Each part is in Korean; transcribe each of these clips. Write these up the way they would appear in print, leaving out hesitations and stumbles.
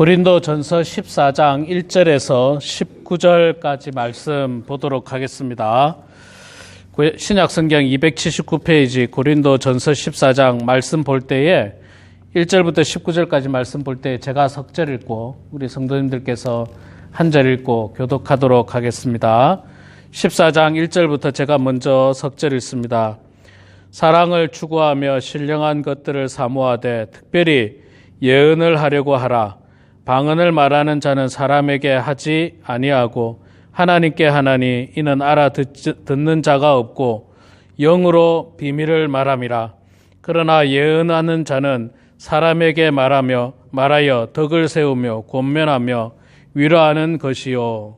고린도전서 14장 1절에서 19절까지 말씀 보도록 하겠습니다. 신약성경 279페이지 고린도전서 14장 말씀 볼 때에 1절부터 19절까지 말씀 볼 때 제가 석절 읽고 우리 성도님들께서 한 절 읽고 교독하도록 하겠습니다. 14장 1절부터 제가 먼저 석절 읽습니다. 사랑을 추구하며 신령한 것들을 사모하되 특별히 예언을 하려고 하라. 방언을 말하는 자는 사람에게 하지 아니하고 하나님께 하나니 이는 알아듣는 자가 없고 영으로 비밀을 말함이라. 그러나 예언하는 자는 사람에게 말하여 덕을 세우며 권면하며 위로하는 것이요.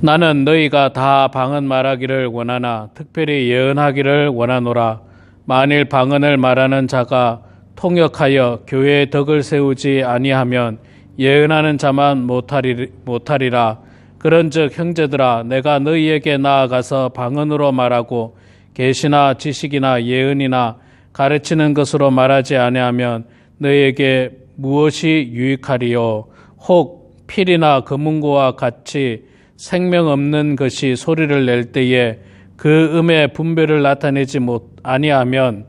나는 너희가 다 방언 말하기를 원하나 특별히 예언하기를 원하노라. 만일 방언을 말하는 자가 통역하여 교회의 덕을 세우지 아니하면 예언하는 자만 못하리라. 그런즉 형제들아, 내가 너희에게 나아가서 방언으로 말하고 계시나 지식이나 예언이나 가르치는 것으로 말하지 아니하면 너희에게 무엇이 유익하리요? 혹 필이나 검은고와 같이 생명 없는 것이 소리를 낼 때에 그 음의 분별을 나타내지 아니하면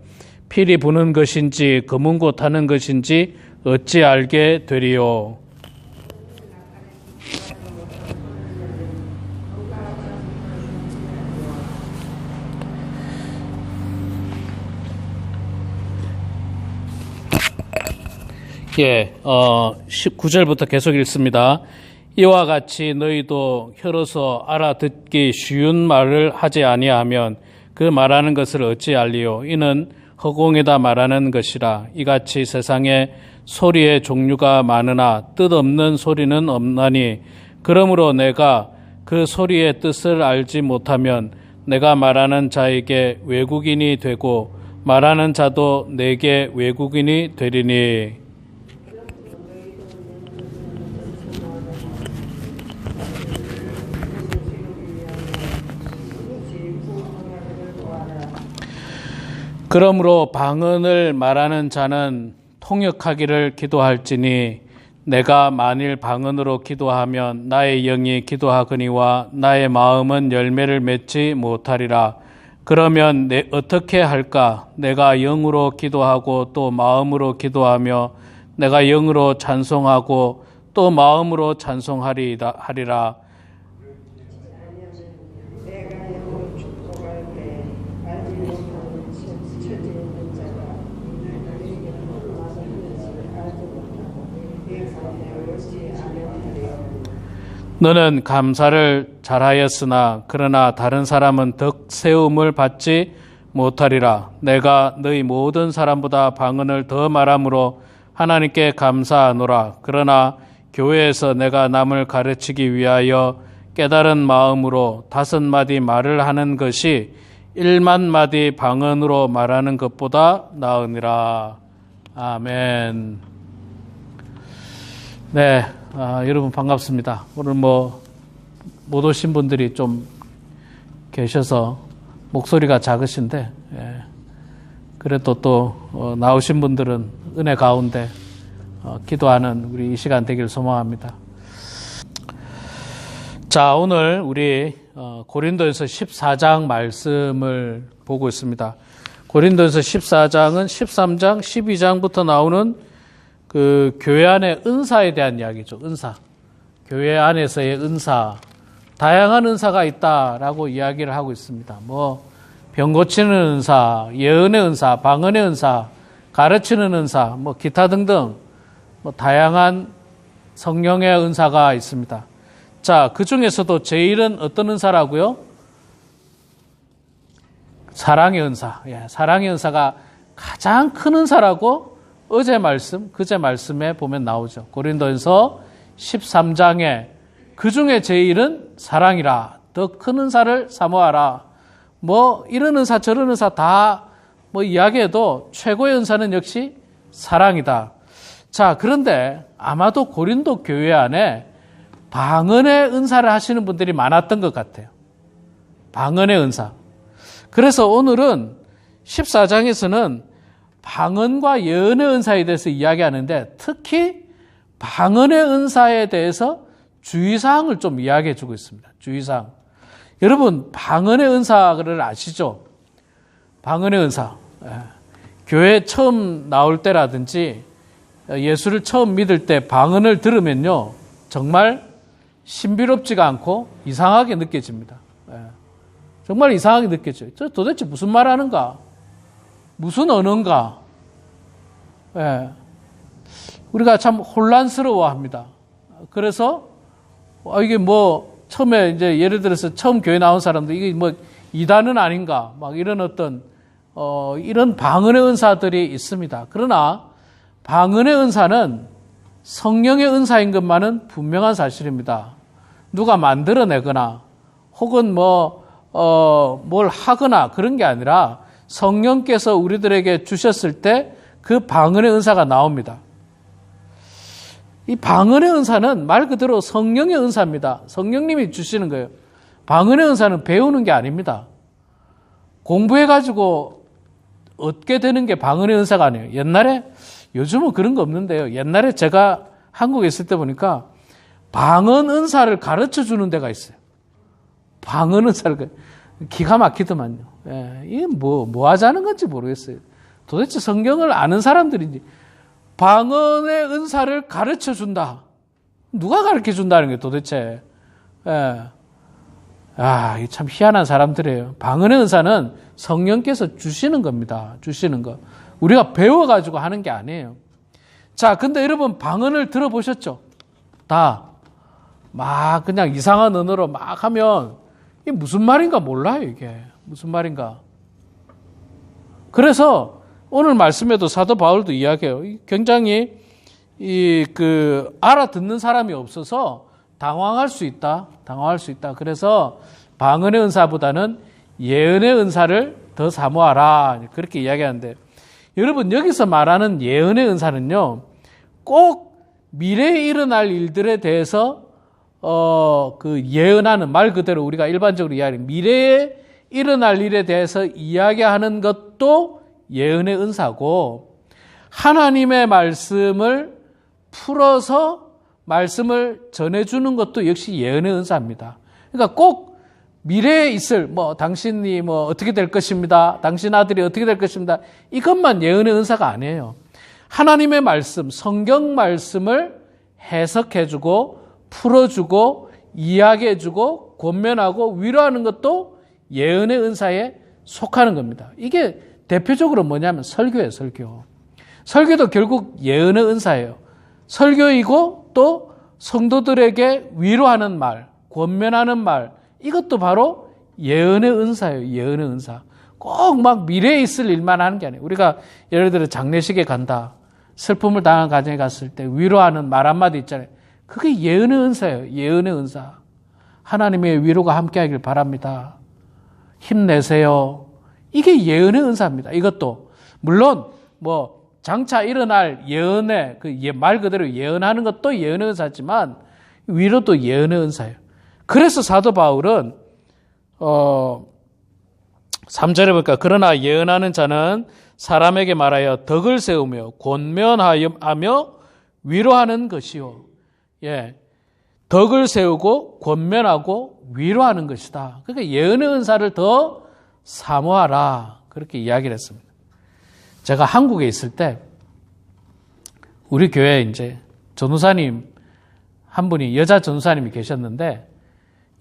필이 부는 것인지 검은고 타는 것인지 어찌 알게 되리요? 예, 19절부터 계속 읽습니다. 이와 같이 너희도 혀로서 알아듣기 쉬운 말을 하지 아니하면 그 말하는 것을 어찌 알리요? 이는 허공에다 말하는 것이라. 이같이 세상에 소리의 종류가 많으나 뜻없는 소리는 없나니 그러므로 내가 그 소리의 뜻을 알지 못하면 내가 말하는 자에게 외국인이 되고 말하는 자도 내게 외국인이 되리니. 그러므로 방언을 말하는 자는 통역하기를 기도할지니 내가 만일 방언으로 기도하면 나의 영이 기도하거니와 나의 마음은 열매를 맺지 못하리라. 그러면 어떻게 할까? 내가 영으로 기도하고 또 마음으로 기도하며 내가 영으로 찬송하고 또 마음으로 찬송하리라. 너는 감사를 잘하였으나 그러나 다른 사람은 덕 세움을 받지 못하리라. 내가 너희 모든 사람보다 방언을 더 말함으로 하나님께 감사하노라. 그러나 교회에서 내가 남을 가르치기 위하여 깨달은 마음으로 5마디 말을 하는 것이 1,000,000마디 방언으로 말하는 것보다 나으니라. 아멘. 네. 여러분 반갑습니다. 오늘 못 오신 분들이 좀 계셔서 목소리가 작으신데, 그래도 또 나오신 분들은 은혜 가운데 기도하는 우리 이 시간 되길 소망합니다. 자, 오늘 우리 고린도전서 14장 말씀을 보고 있습니다. 고린도전서 14장은 13장, 12장부터 나오는 그 교회 안의 은사에 대한 이야기죠. 은사. 교회 안에서의 은사. 다양한 은사가 있다라고 이야기를 하고 있습니다. 병 고치는 은사, 예언의 은사, 방언의 은사, 가르치는 은사, 기타 등등 다양한 성령의 은사가 있습니다. 자, 그 중에서도 제일은 어떤 은사라고요? 사랑의 은사. 사랑의 은사가 가장 큰 은사라고 그제 말씀에 보면 나오죠. 고린도전서 13장에 그 중에 제일은 사랑이라. 더 큰 은사를 사모하라. 이런 은사 저런 은사 다 이야기해도 최고의 은사는 역시 사랑이다. 자, 그런데 아마도 고린도 교회 안에 방언의 은사를 하시는 분들이 많았던 것 같아요. 방언의 은사. 그래서 오늘은 14장에서는 방언과 예언의 은사에 대해서 이야기하는데 특히 방언의 은사에 대해서 주의사항을 좀 이야기해 주고 있습니다. 주의사항. 여러분, 방언의 은사를 아시죠? 방언의 은사. 교회 처음 나올 때라든지 예수를 처음 믿을 때 방언을 들으면요, 정말 신비롭지가 않고 이상하게 느껴집니다. 정말 이상하게 느껴져요. 저 도대체 무슨 말 하는가? 무슨 언어인가? 우리가 참 혼란스러워 합니다. 그래서, 이게 뭐, 처음에 이제 예를 들어서 처음 교회 나온 사람들, 이게 뭐, 이단은 아닌가? 막 이런 어떤, 이런 방언의 은사들이 있습니다. 그러나, 방언의 은사는 성령의 은사인 것만은 분명한 사실입니다. 누가 만들어내거나, 혹은 뭘 하거나 그런 게 아니라 성령께서 우리들에게 주셨을 때 그 방언의 은사가 나옵니다. 이 방언의 은사는 말 그대로 성령의 은사입니다. 성령님이 주시는 거예요. 방언의 은사는 배우는 게 아닙니다. 공부해가지고 얻게 되는 게 방언의 은사가 아니에요. 옛날에, 요즘은 그런 거 없는데요. 옛날에 제가 한국에 있을 때 보니까 방언 은사를 가르쳐 주는 데가 있어요. 방언 은사를, 기가 막히더만요. 이게 뭐 하자는 건지 모르겠어요. 도대체 성경을 아는 사람들인지. 방언의 은사를 가르쳐 준다. 누가 가르쳐 준다는 게 도대체. 이게 참 희한한 사람들이에요. 방언의 은사는 성령께서 주시는 겁니다. 주시는 거. 우리가 배워가지고 하는 게 아니에요. 자, 근데 여러분 방언을 들어보셨죠? 다. 막 그냥 이상한 언어로 막 하면 이게 무슨 말인가 몰라요, 이게. 무슨 말인가. 그래서 오늘 말씀에도 사도 바울도 이야기해요. 굉장히 알아듣는 사람이 없어서 당황할 수 있다. 당황할 수 있다. 그래서 방언의 은사보다는 예언의 은사를 더 사모하라. 그렇게 이야기하는데, 여러분 여기서 말하는 예언의 은사는요, 꼭 미래에 일어날 일들에 대해서 예언하는, 말 그대로 우리가 일반적으로 이야기하는 미래에 일어날 일에 대해서 이야기하는 것도 예언의 은사고, 하나님의 말씀을 풀어서 말씀을 전해주는 것도 역시 예언의 은사입니다. 그러니까 꼭 미래에 있을, 당신이 어떻게 될 것입니다. 당신 아들이 어떻게 될 것입니다. 이것만 예언의 은사가 아니에요. 하나님의 말씀, 성경 말씀을 해석해주고, 풀어주고, 이야기해주고, 권면하고, 위로하는 것도 예언의 은사에 속하는 겁니다. 이게 대표적으로 뭐냐면 설교예요, 설교. 설교도 결국 예언의 은사예요. 설교이고 또 성도들에게 위로하는 말, 권면하는 말, 이것도 바로 예언의 은사예요, 예언의 은사. 꼭 막 미래에 있을 일만 하는 게 아니에요. 우리가 예를 들어 장례식에 간다. 슬픔을 당한 가정에 갔을 때 위로하는 말 한마디 있잖아요. 그게 예언의 은사예요, 예언의 은사. 하나님의 위로가 함께하길 바랍니다. 힘내세요. 이게 예언의 은사입니다. 이것도 물론 장차 일어날 예언의 말 그대로 예언하는 것도 예언의 은사지만 위로도 예언의 은사예요. 그래서 사도 바울은 3절에 보니까 그러나 예언하는 자는 사람에게 말하여 덕을 세우며 권면하며 위로하는 것이요. 덕을 세우고 권면하고 위로하는 것이다. 그러니까 예언의 은사를 더 사모하라. 그렇게 이야기를 했습니다. 제가 한국에 있을 때 우리 교회에 이제 전도사님 한 분이, 여자 전도사님이 계셨는데,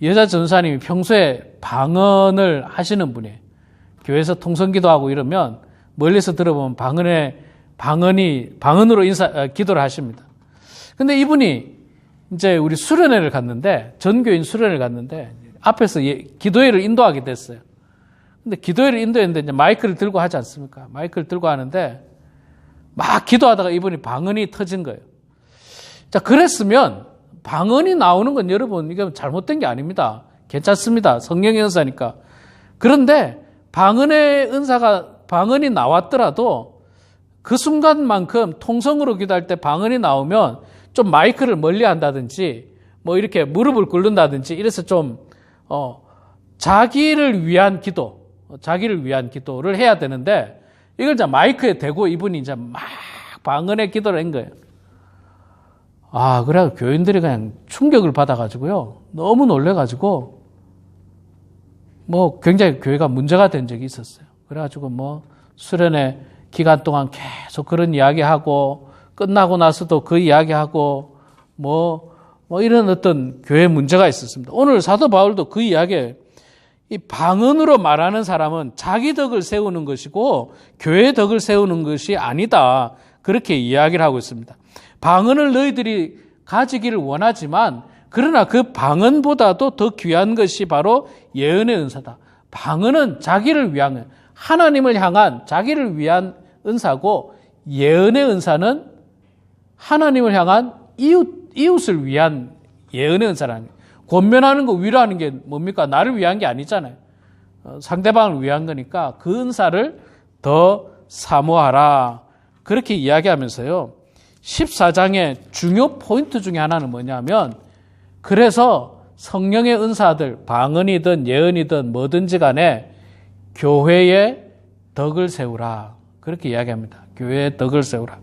여자 전도사님이 평소에 방언을 하시는 분이에요. 교회에서 통성기도하고 이러면 멀리서 들어보면 방언으로 기도를 하십니다. 근데 이분이 이제 우리 수련회를 갔는데, 전교인 수련회를 갔는데 앞에서 기도회를 인도하게 됐어요. 근데 기도회를 인도했는데 이제 마이크를 들고 하지 않습니까? 마이크를 들고 하는데 막 기도하다가 이분이 방언이 터진 거예요. 자, 그랬으면 방언이 나오는 건 여러분 이게 잘못된 게 아닙니다. 괜찮습니다. 성령의 은사니까. 그런데 방언이 나왔더라도 그 순간만큼 통성으로 기도할 때 방언이 나오면 좀 마이크를 멀리 한다든지 이렇게 무릎을 꿇는다든지 이래서 좀 자기를 위한 기도, 자기를 위한 기도를 해야 되는데 이걸 이제 마이크에 대고 이분이 이제 막 방언의 기도를 한 거예요. 그래 교인들이 그냥 충격을 받아가지고요. 너무 놀래가지고 굉장히 교회가 문제가 된 적이 있었어요. 그래가지고 수련회 기간 동안 계속 그런 이야기하고 끝나고 나서도 그 이야기하고 이런 어떤 교회 문제가 있었습니다. 오늘 사도 바울도 그 이야기에 이 방언으로 말하는 사람은 자기 덕을 세우는 것이고 교회의 덕을 세우는 것이 아니다. 그렇게 이야기를 하고 있습니다. 방언을 너희들이 가지기를 원하지만 그러나 그 방언보다도 더 귀한 것이 바로 예언의 은사다. 방언은 자기를 위한 하나님을 향한 자기를 위한 은사고 예언의 은사는 하나님을 향한 이웃을 위한 예언의 은사라는 거예요. 권면하는 거 위로하는 게 뭡니까? 나를 위한 게 아니잖아요. 상대방을 위한 거니까 그 은사를 더 사모하라. 그렇게 이야기하면서요. 14장의 중요 포인트 중에 하나는 뭐냐면 그래서 성령의 은사들 방언이든 예언이든 뭐든지 간에 교회의 덕을 세우라. 그렇게 이야기합니다. 교회의 덕을 세우라.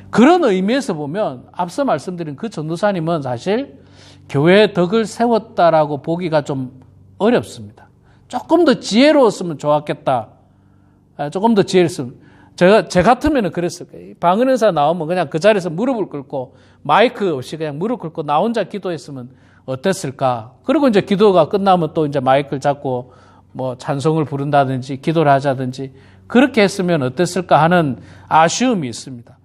그런 의미에서 보면 앞서 말씀드린 그 전도사님은 사실 교회의 덕을 세웠다라고 보기가 좀 어렵습니다. 조금 더 지혜로웠으면 좋았겠다. 조금 더 지혜로웠으면. 제 같으면 그랬을 거예요. 방언 은사 나오면 그냥 그 자리에서 무릎을 꿇고 마이크 없이 그냥 무릎 꿇고 나 혼자 기도했으면 어땠을까. 그리고 이제 기도가 끝나면 또 이제 마이크를 잡고 찬송을 부른다든지 기도를 하자든지 그렇게 했으면 어땠을까 하는 아쉬움이 있습니다.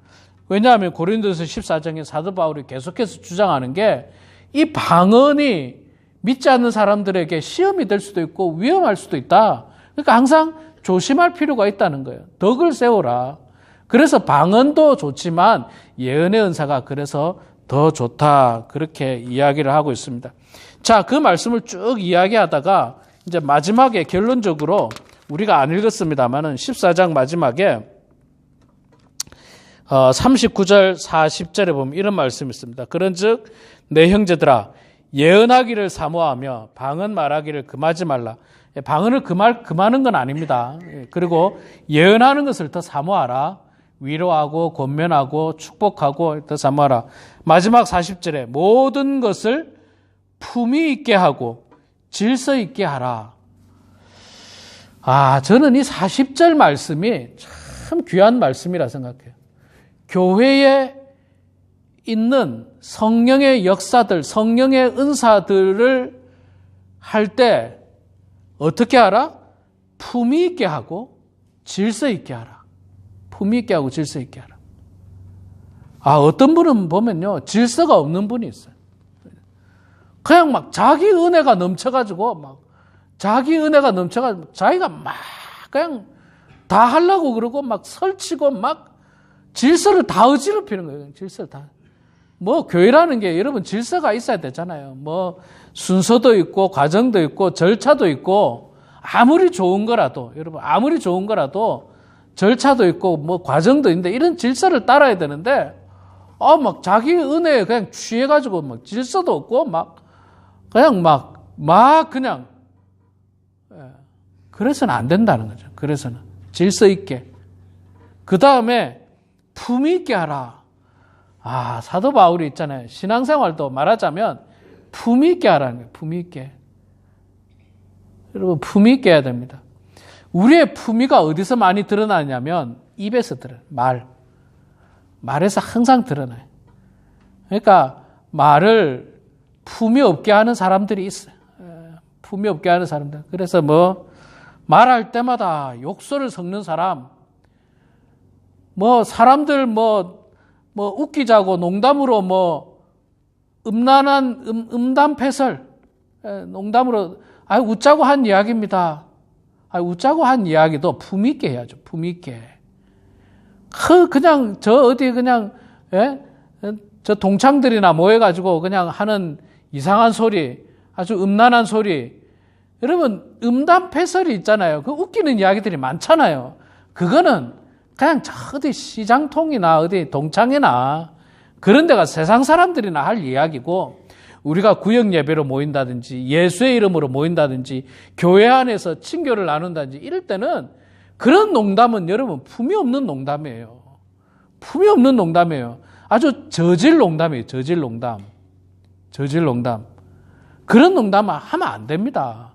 왜냐하면 고린도서 14장에 사도 바울이 계속해서 주장하는 게 이 방언이 믿지 않는 사람들에게 시험이 될 수도 있고 위험할 수도 있다. 그러니까 항상 조심할 필요가 있다는 거예요. 덕을 세워라. 그래서 방언도 좋지만 예언의 은사가 그래서 더 좋다. 그렇게 이야기를 하고 있습니다. 자, 그 말씀을 쭉 이야기하다가 이제 마지막에 결론적으로 우리가 안 읽었습니다만은 14장 마지막에 39절 40절에 보면 이런 말씀이 있습니다. 그런즉 내 형제들아 예언하기를 사모하며 방언 말하기를 금하지 말라. 방언을 금하는 건 아닙니다. 그리고 예언하는 것을 더 사모하라. 위로하고 권면하고 축복하고 더 사모하라. 마지막 40절에 모든 것을 품위 있게 하고 질서 있게 하라. 저는 이 40절 말씀이 참 귀한 말씀이라 생각해요. 교회에 있는 성령의 역사들, 성령의 은사들을 할 때 어떻게 하라? 품위 있게 하고 질서 있게 하라. 품위 있게 하고 질서 있게 하라. 어떤 분은 보면요, 질서가 없는 분이 있어요. 그냥 막 자기 은혜가 넘쳐가지고 자기가 막 그냥 다 하려고 그러고 막 설치고 막 질서를 다 어지럽히는 거예요. 질서를 다. 교회라는 게 여러분 질서가 있어야 되잖아요. 순서도 있고 과정도 있고 절차도 있고 아무리 좋은 거라도 절차도 있고 과정도 있는데 이런 질서를 따라야 되는데 막 자기 은혜에 그냥 취해가지고 막 질서도 없고 그냥 그래서는 안 된다는 거죠. 그래서는 질서 있게 그 다음에 품위 있게 하라. 사도 바울이 있잖아요. 신앙생활도 말하자면 품위 있게 하라는 거예요. 품위 있게. 여러분 품위 있게 해야 됩니다. 우리의 품위가 어디서 많이 드러나냐면 입에서 드러나요. 말에서 항상 드러나요. 그러니까 말을 품위 없게 하는 사람들이 있어요. 품위 없게 하는 사람들. 그래서 말할 때마다 욕설을 섞는 사람, 사람들 웃기자고 농담으로 음담패설, 농담으로, 웃자고 한 이야기입니다. 웃자고 한 이야기도 품위 있게 해야죠. 품위 있게. 그냥, 저 동창들이나 모여가지고 그냥 하는 이상한 소리, 아주 음란한 소리. 여러분, 음담패설이 있잖아요. 그 웃기는 이야기들이 많잖아요. 그거는 그냥 어디 시장통이나 어디 동창회나 그런 데가 세상 사람들이나 할 이야기고 우리가 구역 예배로 모인다든지 예수의 이름으로 모인다든지 교회 안에서 친교를 나눈다든지 이럴 때는 그런 농담은 여러분 품이 없는 농담이에요. 품이 없는 농담이에요. 아주 저질 농담이에요. 저질 농담. 저질 농담. 그런 농담은 하면 안 됩니다.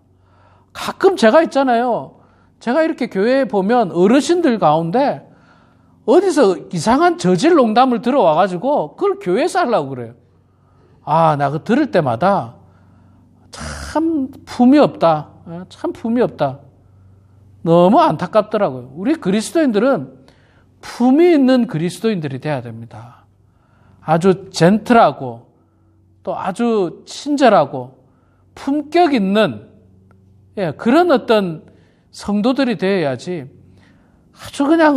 가끔 제가 있잖아요. 제가 이렇게 교회에 보면 어르신들 가운데 어디서 이상한 저질 농담을 들어와가지고 그걸 교회에서 하려고 그래요. 나 그거 들을 때마다 참 품이 없다. 참 품이 없다. 너무 안타깝더라고요. 우리 그리스도인들은 품이 있는 그리스도인들이 돼야 됩니다. 아주 젠틀하고 또 아주 친절하고 품격 있는 그런 어떤 성도들이 되어야지 아주 그냥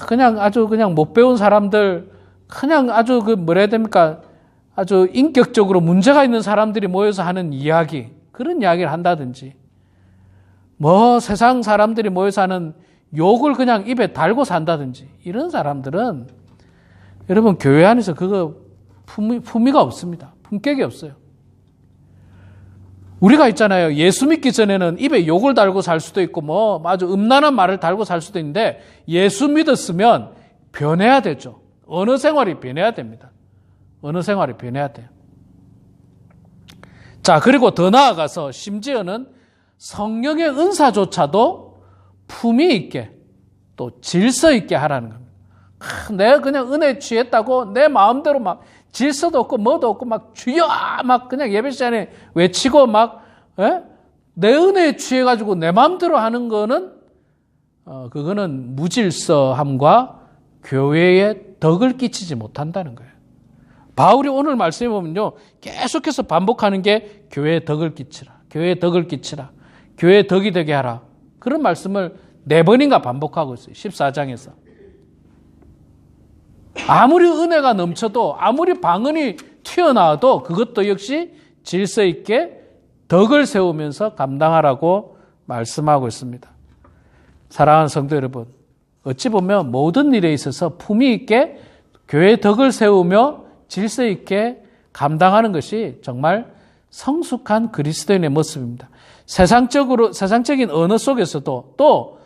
그냥 아주 그냥 못 배운 사람들 그냥 아주 뭐라 해야 됩니까? 아주 인격적으로 문제가 있는 사람들이 모여서 하는 이야기 그런 이야기를 한다든지 세상 사람들이 모여서 하는 욕을 그냥 입에 달고 산다든지 이런 사람들은 여러분 교회 안에서 그거 품위가 없습니다. 품격이 없어요. 우리가 있잖아요. 예수 믿기 전에는 입에 욕을 달고 살 수도 있고 아주 음란한 말을 달고 살 수도 있는데 예수 믿었으면 변해야 되죠. 언어 생활이 변해야 됩니다. 언어 생활이 변해야 돼요. 자, 그리고 더 나아가서 심지어는 성령의 은사조차도 품위 있게 또 질서 있게 하라는 겁니다. 내가 그냥 은혜에 취했다고 내 마음대로 막 질서도 없고 뭐도 없고 막 주여 막 그냥 예배 시간에 외치고 내 은혜에 취해가지고 내 마음대로 하는 거는 그거는 무질서함과 교회에 덕을 끼치지 못한다는 거예요. 바울이 오늘 말씀해 보면요 계속해서 반복하는 게 교회에 덕을 끼치라. 교회에 덕을 끼치라. 교회에 덕이 되게 하라. 그런 말씀을 4번인가 반복하고 있어요. 14장에서. 아무리 은혜가 넘쳐도 아무리 방언이 튀어나와도 그것도 역시 질서 있게 덕을 세우면서 감당하라고 말씀하고 있습니다. 사랑하는 성도 여러분, 어찌 보면 모든 일에 있어서 품위 있게 교회의 덕을 세우며 질서 있게 감당하는 것이 정말 성숙한 그리스도인의 모습입니다. 세상적인 언어 속에서도 또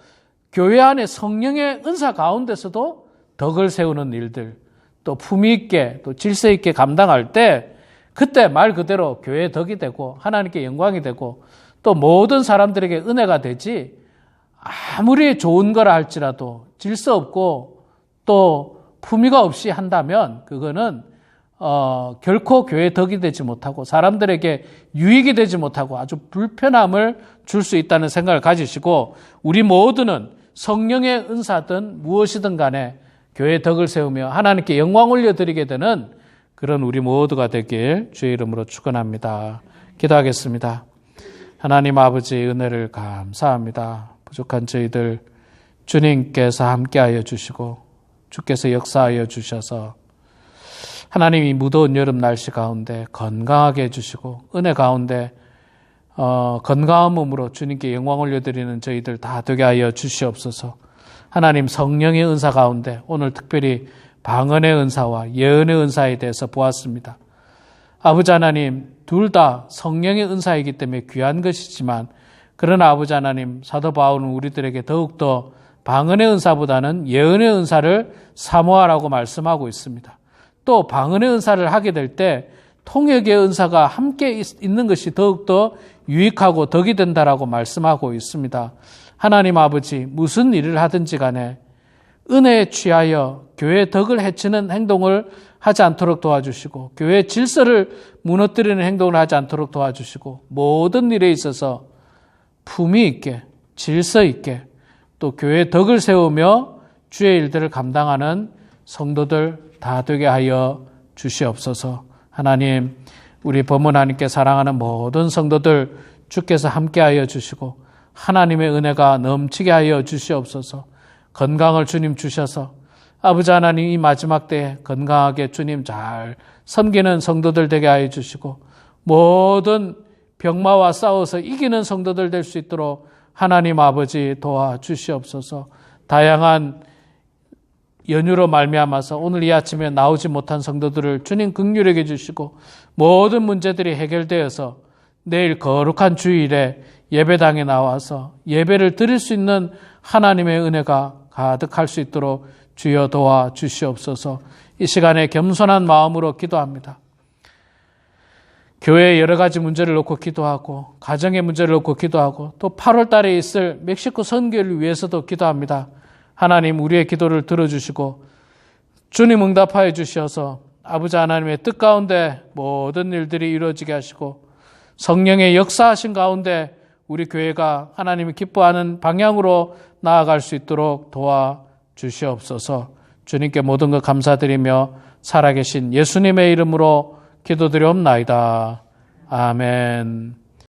교회 안에 성령의 은사 가운데서도 덕을 세우는 일들, 또 품위 있게 또 질서 있게 감당할 때 그때 말 그대로 교회의 덕이 되고 하나님께 영광이 되고 또 모든 사람들에게 은혜가 되지 아무리 좋은 거라 할지라도 질서 없고 또 품위가 없이 한다면 그거는 결코 교회의 덕이 되지 못하고 사람들에게 유익이 되지 못하고 아주 불편함을 줄 수 있다는 생각을 가지시고 우리 모두는 성령의 은사든 무엇이든 간에 교회의 덕을 세우며 하나님께 영광 올려드리게 되는 그런 우리 모두가 되길 주의 이름으로 축원합니다. 기도하겠습니다. 하나님 아버지 은혜를 감사합니다. 부족한 저희들 주님께서 함께하여 주시고 주께서 역사하여 주셔서 하나님 이 무더운 여름 날씨 가운데 건강하게 해주시고 은혜 가운데 건강한 몸으로 주님께 영광 올려드리는 저희들 다 되게 하여 주시옵소서. 하나님 성령의 은사 가운데 오늘 특별히 방언의 은사와 예언의 은사에 대해서 보았습니다. 아버지 하나님 둘 다 성령의 은사이기 때문에 귀한 것이지만 그러나 아버지 하나님 사도 바울은 우리들에게 더욱더 방언의 은사보다는 예언의 은사를 사모하라고 말씀하고 있습니다. 또 방언의 은사를 하게 될 때 통역의 은사가 함께 있는 것이 더욱더 유익하고 덕이 된다라고 말씀하고 있습니다. 하나님 아버지 무슨 일을 하든지 간에 은혜에 취하여 교회의 덕을 해치는 행동을 하지 않도록 도와주시고 교회의 질서를 무너뜨리는 행동을 하지 않도록 도와주시고 모든 일에 있어서 품위 있게 질서 있게 또 교회의 덕을 세우며 주의 일들을 감당하는 성도들 다 되게 하여 주시옵소서. 하나님 우리 범은 하나님께 사랑하는 모든 성도들 주께서 함께하여 주시고 하나님의 은혜가 넘치게 하여 주시옵소서. 건강을 주님 주셔서 아버지 하나님 이 마지막 때에 건강하게 주님 잘 섬기는 성도들 되게 하여 주시고 모든 병마와 싸워서 이기는 성도들 될 수 있도록 하나님 아버지 도와주시옵소서. 다양한 연유로 말미암아서 오늘 이 아침에 나오지 못한 성도들을 주님 긍휼히 해주시고 모든 문제들이 해결되어서 내일 거룩한 주일에 예배당에 나와서 예배를 드릴 수 있는 하나님의 은혜가 가득할 수 있도록 주여 도와 주시옵소서. 이 시간에 겸손한 마음으로 기도합니다. 교회의 여러 가지 문제를 놓고 기도하고 가정의 문제를 놓고 기도하고 또 8월 달에 있을 멕시코 선교를 위해서도 기도합니다. 하나님 우리의 기도를 들어주시고 주님 응답하여 주셔서 아버지 하나님의 뜻 가운데 모든 일들이 이루어지게 하시고 성령의 역사하신 가운데 우리 교회가 하나님이 기뻐하는 방향으로 나아갈 수 있도록 도와주시옵소서. 주님께 모든 것 감사드리며 살아계신 예수님의 이름으로 기도드리옵나이다. 아멘.